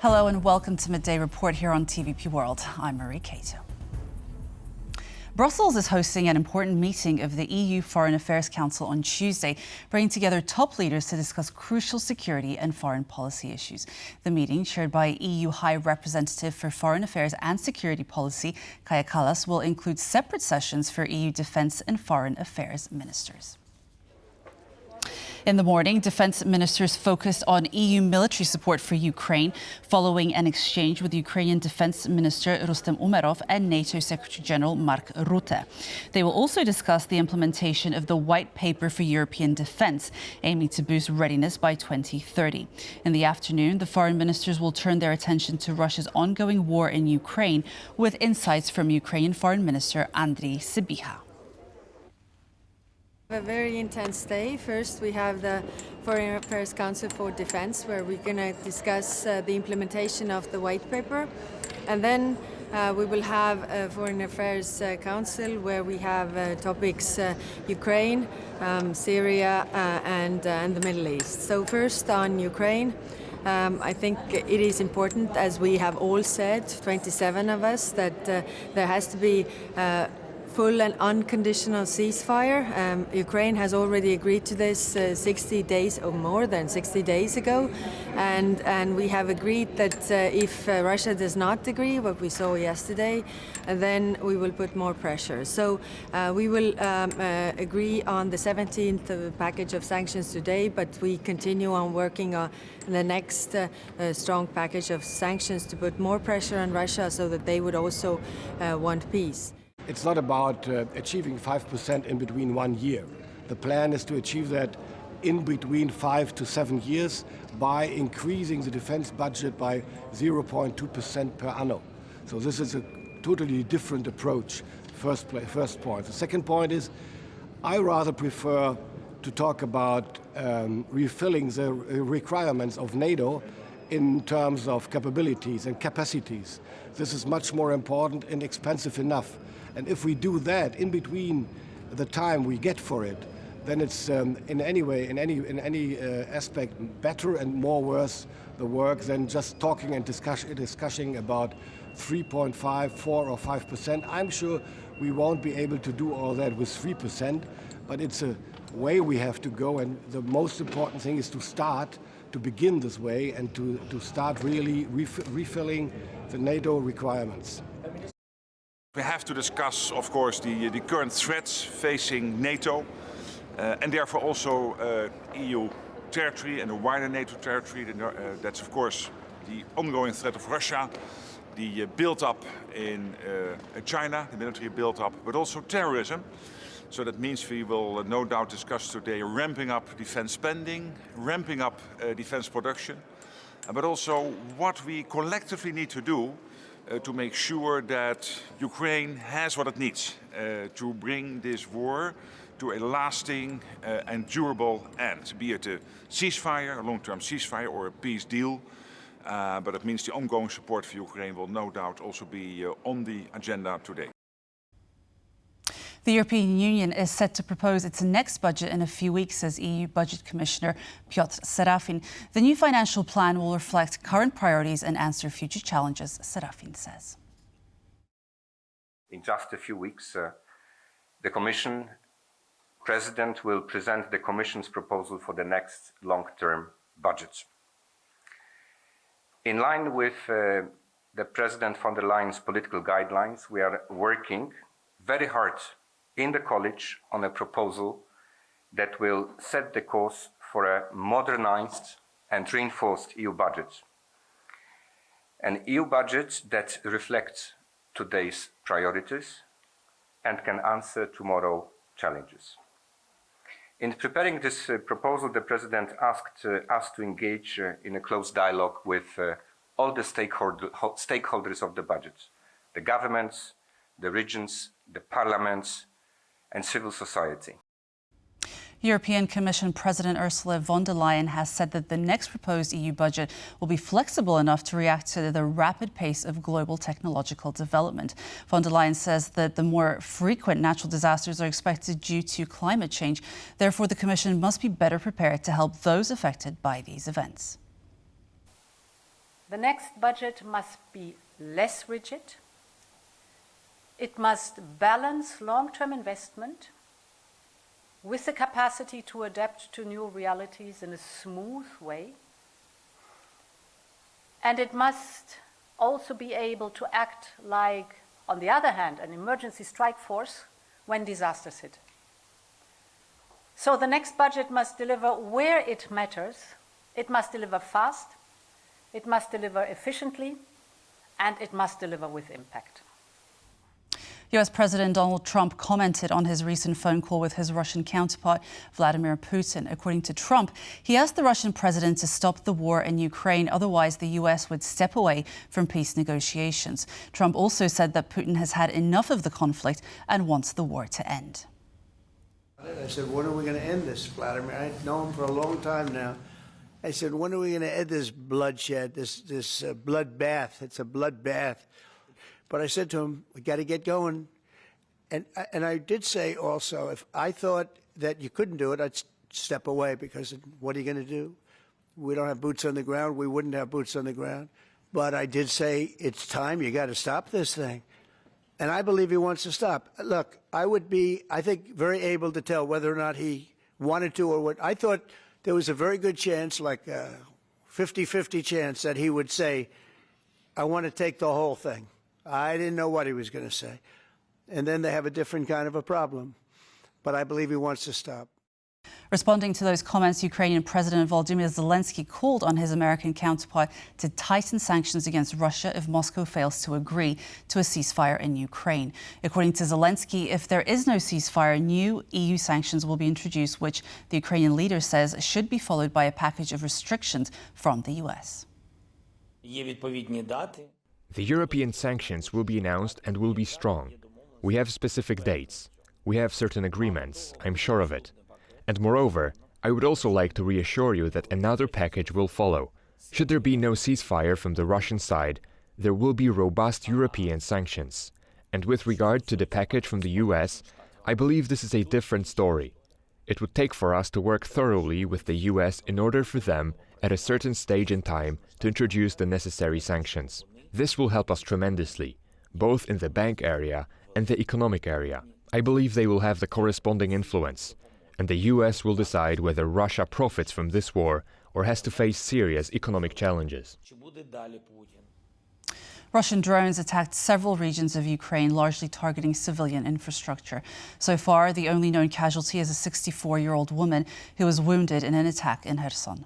Hello and welcome to Midday Report here on TVP World. I'm Marie Kaja. Brussels is hosting an important meeting of the EU Foreign Affairs Council on Tuesday, bringing together top leaders to discuss crucial security and foreign policy issues. The meeting, chaired by EU High Representative for Foreign Affairs and Security Policy, Kaja Kallas, will include separate sessions for EU defence and foreign affairs ministers. In the morning, defence ministers focused on EU military support for Ukraine following an exchange with Ukrainian Defence Minister Rustem Umerov and NATO Secretary-General Mark Rutte. They will also discuss the implementation of the White Paper for European Defence, aiming to boost readiness by 2030. In the afternoon, the foreign ministers will turn their attention to Russia's ongoing war in Ukraine, with insights from Ukrainian Foreign Minister Andriy Sybiha. A very intense day. First, we have the Foreign Affairs Council for Defence, where we're going to discuss the implementation of the White Paper. And then we will have a Foreign Affairs Council where we have topics Ukraine, Syria and the Middle East. So first on Ukraine, I think it is important, as we have all said, 27 of us, that there has to be full and unconditional ceasefire. Ukraine has already agreed to this 60 days or more than 60 days ago, and we have agreed that if Russia does not agree, what we saw yesterday, then we will put more pressure. So we will agree on the 17th package of sanctions today, but we continue on working on the next strong package of sanctions to put more pressure on Russia so that they would also want peace. It's not about achieving 5% in between 1 year. The plan is to achieve that in between 5 to 7 years by increasing the defense budget by 0.2% per annum. So this is a totally different approach, first point. The second point is I rather prefer to talk about refilling the requirements of NATO in terms of capabilities and capacities. This is much more important and expensive enough. And if we do that in between the time we get for it, then it's in any aspect better and more worth the work than just talking and discussing about 3.5, 4 or 5%. I'm sure we won't be able to do all that with 3%, but it's a way we have to go, and the most important thing is to begin this way and to start really refilling the NATO requirements. We have to discuss, of course, the current threats facing NATO and therefore also EU territory and the wider NATO territory. That's, of course, the ongoing threat of Russia, the build-up in China, the military build-up, but also terrorism. So that means we will no doubt discuss today ramping up defense spending, ramping up defense production, but also what we collectively need to do to make sure that Ukraine has what it needs to bring this war to a lasting and durable end, be it a ceasefire, a long-term ceasefire or a peace deal. But it means the ongoing support for Ukraine will no doubt also be on the agenda today. The European Union is set to propose its next budget in a few weeks, says EU Budget Commissioner Piotr Serafin. The new financial plan will reflect current priorities and answer future challenges, Serafin says. In just a few weeks, the Commission President will present the Commission's proposal for the next long-term budget. In line with the President von der Leyen's political guidelines, we are working very hard in the College on a proposal that will set the course for a modernized and reinforced EU budget. An EU budget that reflects today's priorities and can answer tomorrow's challenges. In preparing this proposal, the President asked us to engage in a close dialogue with all the stakeholders of the budget, the governments, the regions, the parliaments, and civil society. European Commission President Ursula von der Leyen has said that the next proposed EU budget will be flexible enough to react to the rapid pace of global technological development. Von der Leyen says that the more frequent natural disasters are expected due to climate change. Therefore, the Commission must be better prepared to help those affected by these events. The next budget must be less rigid. It must balance long-term investment with the capacity to adapt to new realities in a smooth way. And it must also be able to act like, on the other hand, an emergency strike force when disasters hit. So the next budget must deliver where it matters. It must deliver fast, it must deliver efficiently, and it must deliver with impact. US President Donald Trump commented on his recent phone call with his Russian counterpart, Vladimir Putin. According to Trump, he asked the Russian president to stop the war in Ukraine, otherwise the US would step away from peace negotiations. Trump also said that Putin has had enough of the conflict and wants the war to end. I said, when are we going to end this, Vladimir? I've known him for a long time now. I said, when are we going to end this bloodshed, this bloodbath? It's a bloodbath. But I said to him, we got to get going. And I did say also, if I thought that you couldn't do it, I'd step away, because what are you going to do? We don't have boots on the ground. We wouldn't have boots on the ground. But I did say, it's time. You got to stop this thing. And I believe he wants to stop. Look, I would be, I think, very able to tell whether or not he wanted to or what. I thought there was a very good chance, like a 50-50 chance, that he would say, I want to take the whole thing. I didn't know what he was going to say. And then they have a different kind of a problem. But I believe he wants to stop. Responding to those comments, Ukrainian President Volodymyr Zelensky called on his American counterpart to tighten sanctions against Russia if Moscow fails to agree to a ceasefire in Ukraine. According to Zelensky, if there is no ceasefire, new EU sanctions will be introduced, which the Ukrainian leader says should be followed by a package of restrictions from the US. The European sanctions will be announced and will be strong. We have specific dates. We have certain agreements, I'm sure of it. And moreover, I would also like to reassure you that another package will follow. Should there be no ceasefire from the Russian side, there will be robust European sanctions. And with regard to the package from the US, I believe this is a different story. It would take for us to work thoroughly with the US in order for them, at a certain stage in time, to introduce the necessary sanctions. This will help us tremendously, both in the bank area and the economic area. I believe they will have the corresponding influence, and the US will decide whether Russia profits from this war or has to face serious economic challenges. Russian drones attacked several regions of Ukraine, largely targeting civilian infrastructure. So far, the only known casualty is a 64-year-old woman who was wounded in an attack in Kherson.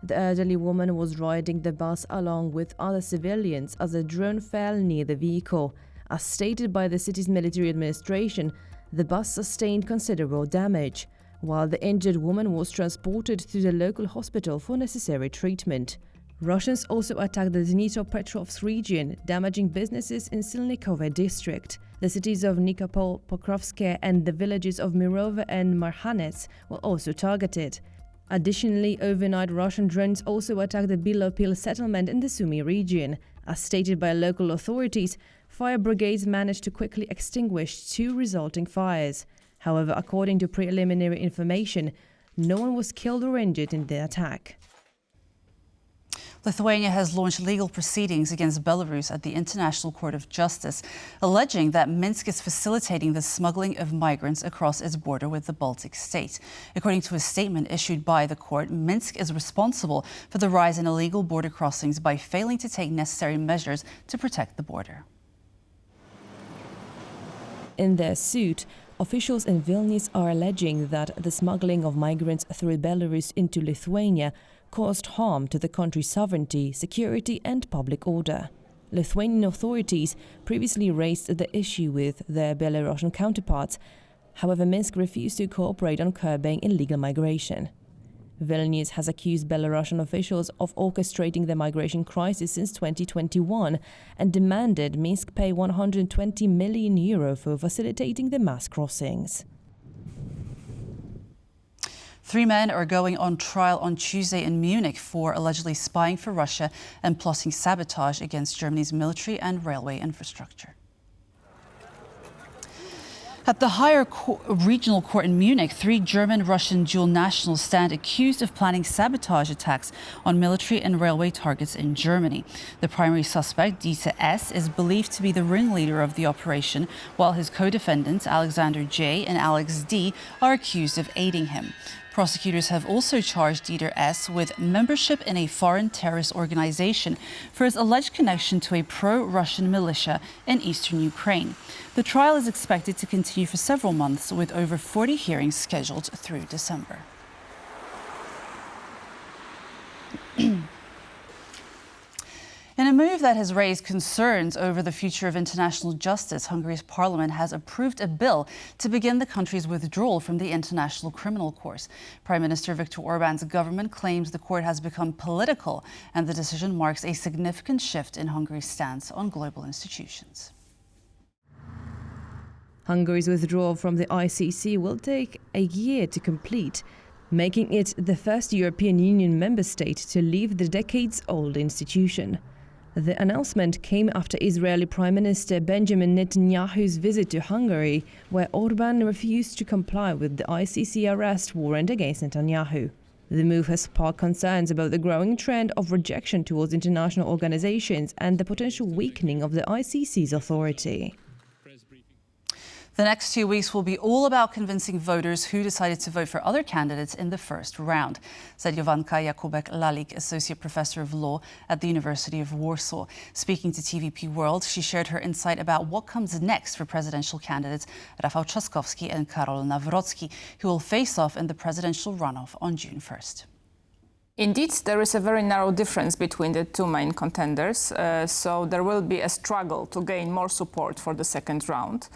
The elderly woman was riding the bus along with other civilians as a drone fell near the vehicle. As stated by the city's military administration, the bus sustained considerable damage, while the injured woman was transported to the local hospital for necessary treatment. Russians also attacked the Dnipropetrovsk region, damaging businesses in Silnikove district. The cities of Nikopol, Pokrovske and the villages of Mirove and Marhanets were also targeted. Additionally, overnight Russian drones also attacked the Bilopil settlement in the Sumy region. As stated by local authorities, fire brigades managed to quickly extinguish 2 resulting fires. However, according to preliminary information, no one was killed or injured in the attack. Lithuania has launched legal proceedings against Belarus at the International Court of Justice, alleging that Minsk is facilitating the smuggling of migrants across its border with the Baltic states. According to a statement issued by the court, Minsk is responsible for the rise in illegal border crossings by failing to take necessary measures to protect the border. In their suit, officials in Vilnius are alleging that the smuggling of migrants through Belarus into Lithuania caused harm to the country's sovereignty, security and public order. Lithuanian authorities previously raised the issue with their Belarusian counterparts. However, Minsk refused to cooperate on curbing illegal migration. Vilnius has accused Belarusian officials of orchestrating the migration crisis since 2021 and demanded Minsk pay €120 million for facilitating the mass crossings. 3 men are going on trial on Tuesday in Munich for allegedly spying for Russia and plotting sabotage against Germany's military and railway infrastructure. At the higher regional court in Munich, 3 German-Russian dual nationals stand accused of planning sabotage attacks on military and railway targets in Germany. The primary suspect, Dieter S., is believed to be the ringleader of the operation, while his co-defendants, Alexander J. and Alex D., are accused of aiding him. Prosecutors have also charged Dieter S. with membership in a foreign terrorist organization for his alleged connection to a pro-Russian militia in eastern Ukraine. The trial is expected to continue for several months, with over 40 hearings scheduled through December. In a move that has raised concerns over the future of international justice, Hungary's parliament has approved a bill to begin the country's withdrawal from the International Criminal Court. Prime Minister Viktor Orban's government claims the court has become political, and the decision marks a significant shift in Hungary's stance on global institutions. Hungary's withdrawal from the ICC will take a year to complete, making it the first European Union member state to leave the decades-old institution. The announcement came after Israeli Prime Minister Benjamin Netanyahu's visit to Hungary, where Orban refused to comply with the ICC arrest warrant against Netanyahu. The move has sparked concerns about the growing trend of rejection towards international organizations and the potential weakening of the ICC's authority. The next 2 weeks will be all about convincing voters who decided to vote for other candidates in the first round, said Jovanka Jakubek-Lalik, Associate Professor of Law at the University of Warsaw. Speaking to TVP World, she shared her insight about what comes next for presidential candidates Rafał Trzaskowski and Karol Nawrocki, who will face off in the presidential runoff on June 1st. Indeed, there is a very narrow difference between the two main contenders, so there will be a struggle to gain more support for the second round.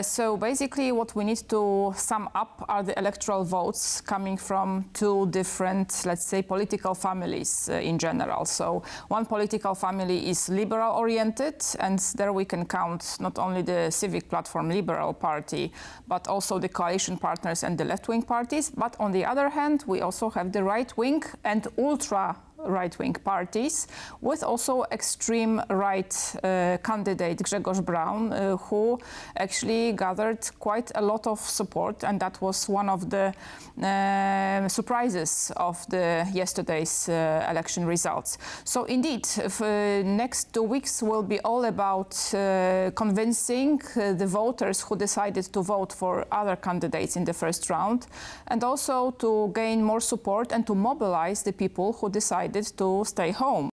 So basically what we need to sum up are the electoral votes coming from two different, let's say, political families in general. So one political family is liberal-oriented, and there we can count not only the Civic Platform Liberal Party, but also the coalition partners and the left-wing parties. But on the other hand, we also have the right-wing and ultra right-wing parties, with also extreme right candidate Grzegorz Braun, who actually gathered quite a lot of support, and that was one of the surprises of the yesterday's election results. So indeed, next 2 weeks will be all about convincing the voters who decided to vote for other candidates in the first round, and also to gain more support and to mobilize the people who decided to stay home.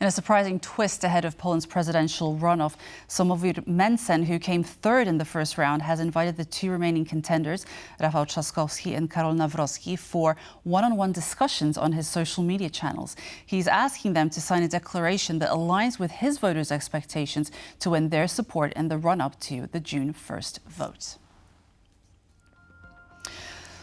In a surprising twist ahead of Poland's presidential runoff, Sławomir Mencen, who came third in the first round, has invited the two remaining contenders, Rafał Trzaskowski and Karol Nawrocki, for one-on-one discussions on his social media channels. He's asking them to sign a declaration that aligns with his voters' expectations to win their support in the run-up to the June 1st vote.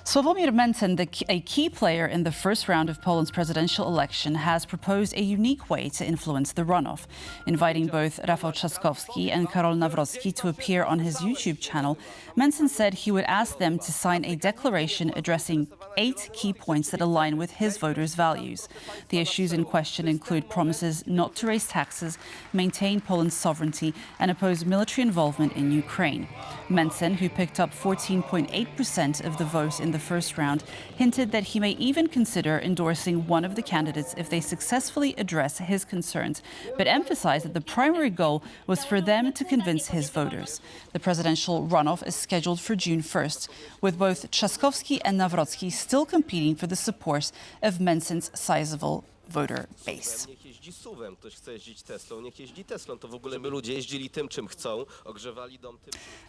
Sławomir Mencen, a key player in the first round of Poland's presidential election, has proposed a unique way to influence the runoff. Inviting both Rafał Trzaskowski and Karol Nawrocki to appear on his YouTube channel, Mencen said he would ask them to sign a declaration addressing 8 key points that align with his voters' values. The issues in question include promises not to raise taxes, maintain Poland's sovereignty, and oppose military involvement in Ukraine. Mencen, who picked up 14.8% of the vote in the first round, hinted that he may even consider endorsing one of the candidates if they successfully address his concerns, but emphasized that the primary goal was for them to convince his voters. The presidential runoff is scheduled for June 1st, with both Trzaskowski and Nawrocki still competing for the support of Mencen's sizable voter base.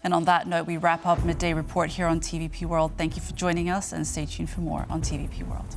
And on that note, we wrap up Midday Report here on TVP World. Thank you for joining us, and stay tuned for more on TVP World.